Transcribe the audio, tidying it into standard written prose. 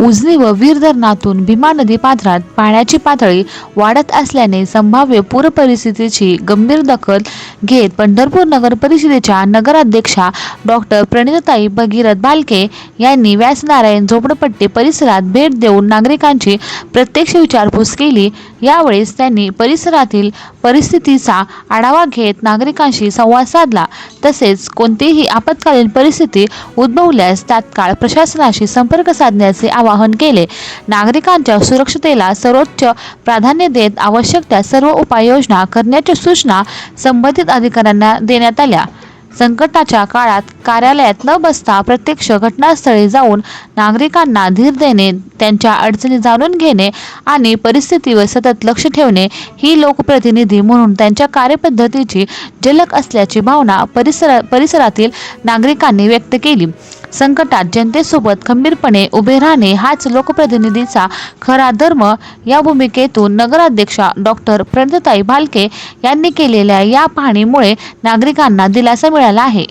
उजनी व वीर धरणातून भीमा नदी पात्रात पाण्याची पातळी वाढत असल्याने संभाव्य पूर परिस्थितीची गंभीर दखल घेत पंढरपूर नगर परिषदेच्या नगराध्यक्षा डॉक्टर प्रणिताताई भगीरथ भालके यांनी व्यासनारायण झोपडपट्टी परिसरात भेट देऊन नागरिकांची प्रत्यक्ष विचारपूस केली। यावेळेस त्यांनी परिसरातील परिस्थितीचा आढावा घेत नागरिकांशी संवाद साधला। तसेच कोणतीही आपत्कालीन परिस्थिती उद्भवल्यास तात्काळ प्रशासनाशी संपर्क साधण्याचे आवाहन केले। नागरिकांच्या सुरक्षतेला सर्वोच्च प्राधान्य देत आवश्यक त्या सर्व उपाययोजना करण्याच्या सूचना संबंधित अधिकाऱ्यांना देण्यात आल्या। संकटाच्या काळात कार्यालयात न बसता प्रत्यक्ष घटनास्थळी जाऊन नागरिकांना धीर देणे, त्यांच्या अडचणी जाणून घेणे आणि परिस्थितीवर सतत लक्ष ठेवणे ही लोकप्रतिनिधी म्हणून त्यांच्या कार्यपद्धतीची झलक असल्याची भावना परिसरातील नागरिकांनी व्यक्त केली। संकटात जनतेसोबत खंबीरपणे उभे राहणे हाच लोकप्रतिनिधीचा खरा धर्म या भूमिकेतून नगराध्यक्षा डॉक्टर प्रणिताताई भालके यांनी केलेल्या या पाहणीमुळे नागरिकांना दिलासा मिळाला आहे।